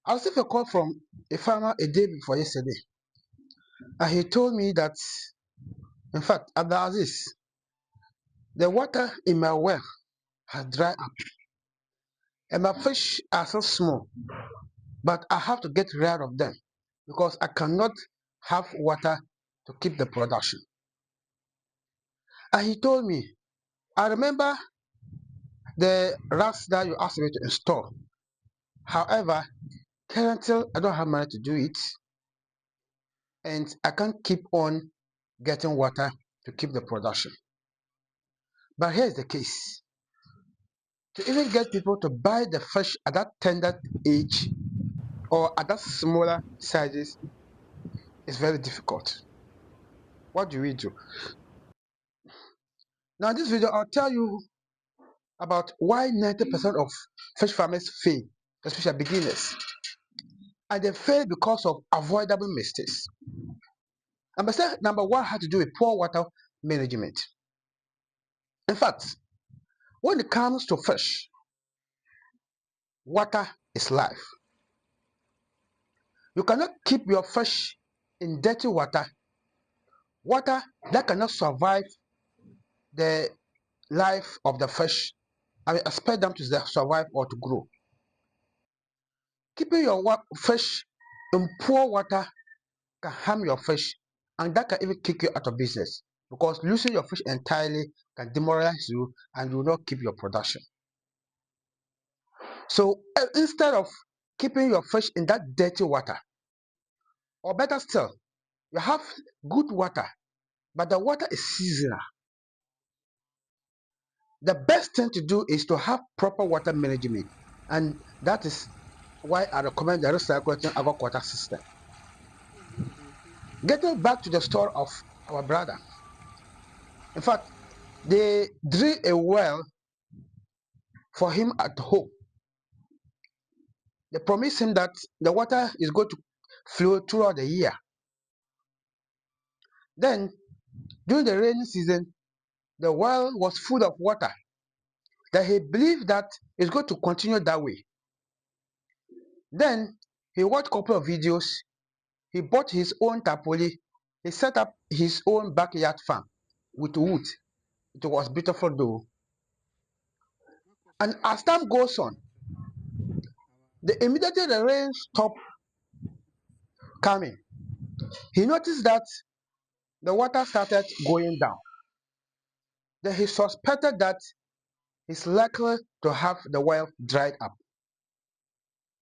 I received a call from a farmer a day before yesterday, and he told me that, in fact, about this, the water in my well has dried up, and my fish are so small, but I have to get rid of them because I cannot have water to keep the production. And he told me, I remember the racks that you asked me to install. However, currently I don't have money to do it, and I can't keep on getting water to keep the production. But here's the case. To even get people to buy the fish at that tender age or at that smaller sizes is very difficult. What do we do? Now, in this video, I'll tell you about why 90% of fish farmers fail, especially beginners. And they fail because of avoidable mistakes. And mistake number one had to do with poor water management. In fact, when it comes to fish, water is life. You cannot keep your fish in dirty water, water that cannot survive the life of the fish. I mean, expect them to survive or to grow. Keeping your fish in poor water can harm your fish, and that can even kick you out of business because losing your fish entirely can demoralize you and you will not keep your production. So instead of keeping your fish in that dirty water, or better still, you have good water, but the water is seasonal. The best thing to do is to have proper water management, and that is why I recommend the recirculating aquaculture system. Getting back to the story of our brother, in fact, they drill a well for him at home. They promise him that the water is going to flow throughout the year. Then, during the rainy season, the well was full of water that he believed that it's going to continue that way. Then he watched a couple of videos. He bought his own tapoli. He set up his own backyard farm with wood. It was beautiful though. And as time goes on, immediately the rain stopped coming. He noticed that the water started going down. Then he suspected that he's likely to have the well dried up.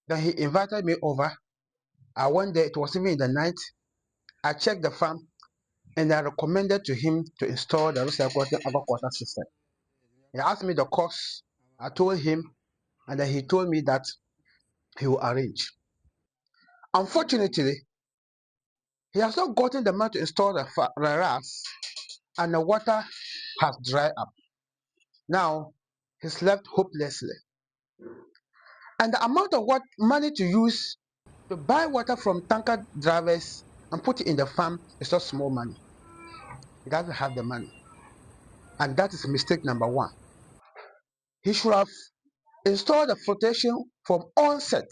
Then he invited me over. I went there, it was even in the night. I checked the farm and I recommended to him to install the recirculating aquaculture system. He asked me the cost. I told him, and then he told me that he will arrange. Unfortunately, he has not gotten the money to install the RAS, and the water has dried up. Now, he's left hopelessly. And the amount of money to use to buy water from tanker drivers and put it in the farm is not small money. He doesn't have the money. And that is mistake number one. He should have installed the flotation from onset.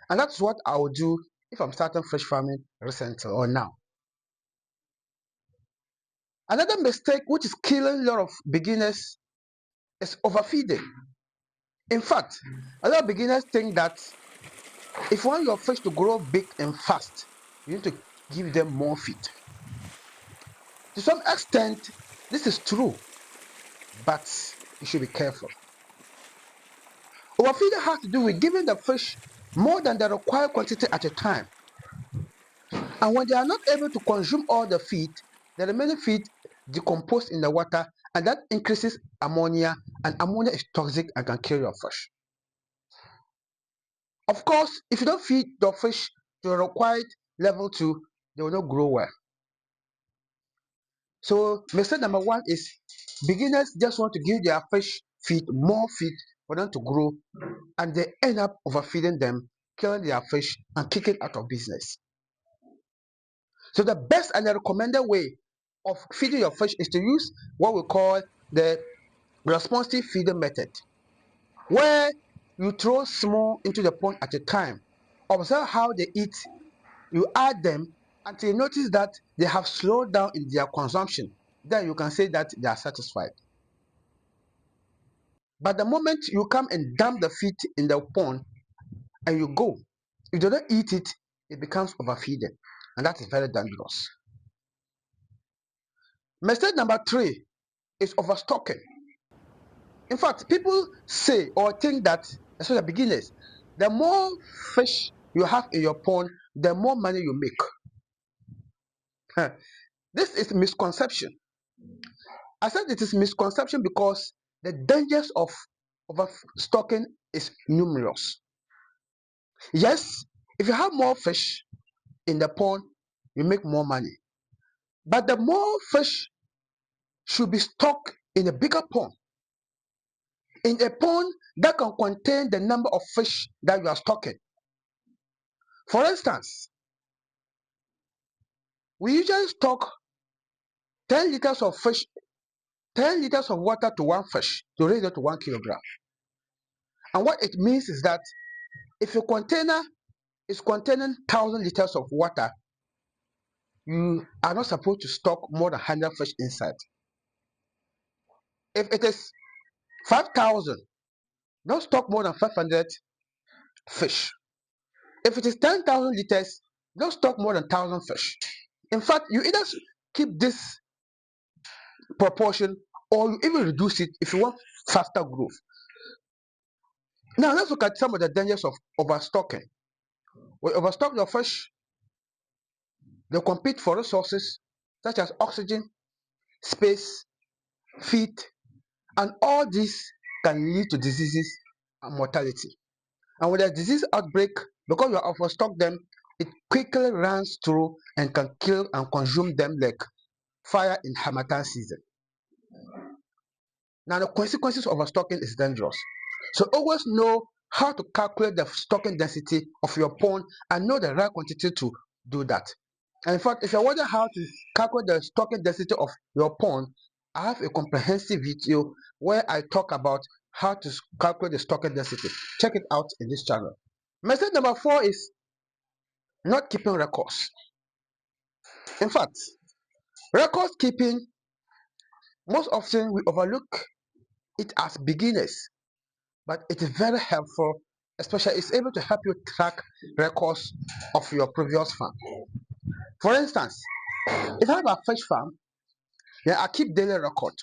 And that's what I will do if I'm starting fish farming recently or now. Another mistake which is killing a lot of beginners is overfeeding. In fact, a lot of beginners think that if you want your fish to grow big and fast, you need to give them more feed. To some extent, this is true, but you should be careful. Overfeeding has to do with giving the fish more than the required quantity at a time. And when they are not able to consume all the feed, the remaining feed decomposes in the water, and that increases ammonia, and ammonia is toxic and can kill your fish. Of course, if you don't feed the fish to the required level 2, they will not grow well. So mistake number one is beginners just want to give their fish more feed for them to grow, and they end up overfeeding them, killing their fish, and kicking out of business. So the best and the recommended way of feeding your fish is to use what we call the responsive feeding method, where you throw small into the pond at a time Observe how they eat. You add them until you notice that they have slowed down in their consumption. Then you can say that they are satisfied. But the moment you come and dump the feed in the pond and you go, if they don't eat it, it becomes overfeeding. And that is very dangerous. Mistake number 3 is overstocking. In fact, people say or think that, especially beginners, the more fish you have in your pond, the more money you make. This is misconception. I said it is misconception because the dangers of overstocking is numerous. Yes, if you have more fish in the pond, you make more money. But the more fish should be stocked in a bigger pond, in a pond that can contain the number of fish that you are stocking. For instance, we usually stock 10 liters of fish, 10 liters of water to one fish to raise it to 1 kilogram. And what it means is that if a container is containing 1,000 liters of water, you are not supposed to stock more than 100 fish inside. If it is 5,000, don't stock more than 500 fish. If it is 10,000 liters, don't stock more than 1,000 fish. In fact, you either keep this proportion or you even reduce it if you want faster growth. Now, let's look at some of the dangers of overstocking. When you overstock your fish, they compete for resources such as oxygen, space, feed, and all these can lead to diseases and mortality. And with a disease outbreak, because you are overstock them, it quickly runs through and can kill and consume them like fire in harmattan season. Now, the consequences of overstocking is dangerous. So always know how to calculate the stocking density of your pond and know the right quantity to do that. And in fact, if you're wondering how to calculate the stocking density of your pond, I have a comprehensive video where I talk about how to calculate the stocking density. Check it out in this channel. Mistake number 4 is not keeping records. In fact, record keeping, most often we overlook it as beginners, but it is very helpful, especially it's able to help you track records of your previous farm. For instance, if I have a fish farm, then I keep daily record.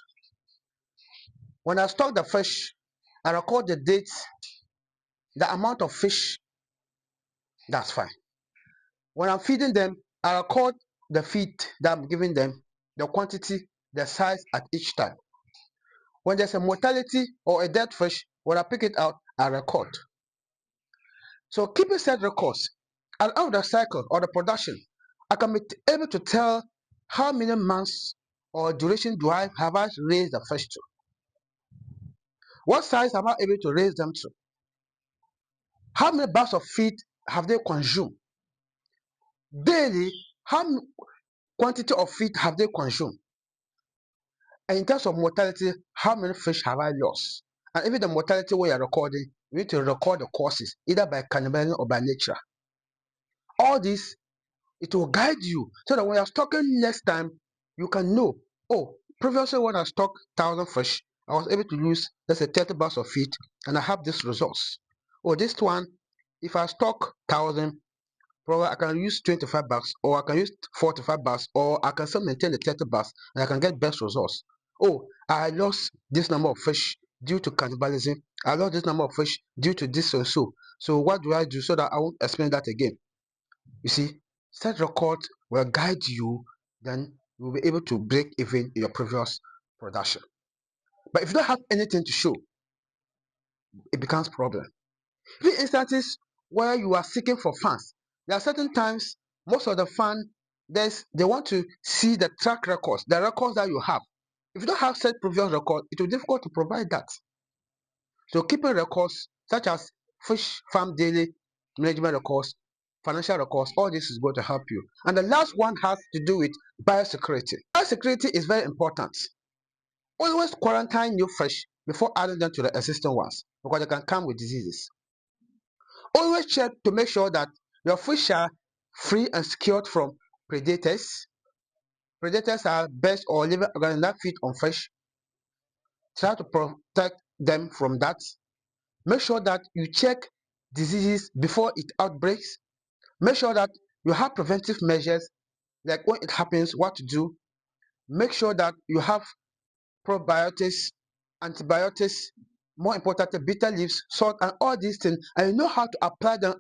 When I stock the fish, I record the date, the amount of fish, that's fine. When I'm feeding them, I record the feed that I'm giving them, the quantity, the size at each time. When there's a mortality or a dead fish, when I pick it out, I record. So keeping set records, and out of the cycle or the production, I can be able to tell how many months or duration have I raised the fish to? What size am I able to raise them to? How many bags of feed have they consumed? Daily, how quantity of feed have they consumed? And in terms of mortality, how many fish have I lost? And even the mortality we are recording, we need to record the causes, either by cannibalism or by nature. All this, it will guide you so that when you're stocking next time, you can know, oh, previously when I stocked 1,000 fish, I was able to use, let's say, 30 bags of feed, and I have this resource. Or this one, if I stock 1,000, probably I can use 25 bags, or I can use 45 bags, or I can still maintain the 30 bags, and I can get best results. Oh, I lost this number of fish due to cannibalism. I lost this number of fish due to this and so. So what do I do so that I won't explain that again? You see, set record will guide you, then you will be able to break even in your previous production. But if you don't have anything to show, it becomes a problem. In instances where you are seeking for funds, there are certain times most of the fund they want to see the track records, the records that you have. If you don't have set previous record, it will be difficult to provide that. So keeping records such as fish farm daily management records, financial records, all this is going to help you. And the last one has to do with biosecurity. Biosecurity is very important. Always quarantine new fish before adding them to the existing ones because they can come with diseases. Always check to make sure that your fish are free and secured from predators. Predators are birds or living organisms that feed on fish. Try to protect them from that. Make sure that you check diseases before it outbreaks. Make sure that you have preventive measures, like when it happens, what to do. Make sure that you have probiotics, antibiotics, more importantly, bitter leaves, salt, and all these things, and you know how to apply them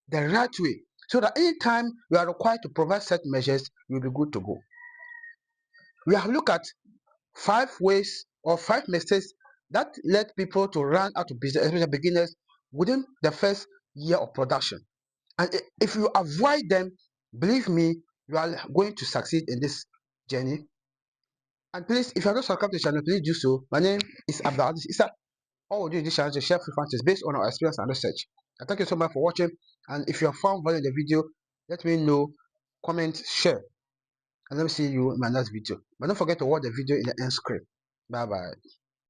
the right way, so that anytime you are required to provide such measures, you'll be good to go. We have looked at 5 ways or 5 mistakes that led people to run out of business, especially beginners, within the first year of production. And if you avoid them, believe me, you are going to succeed in this journey. And please, if you are not subscribed to the channel, please do so. My name is Abdul Isa. All we do in this channel is to share free fancies based on our experience and research. And thank you so much for watching. And if you have found value in the video, let me know, comment, share. And let me see you in my next video. But don't forget to watch the video in the end screen. Bye bye.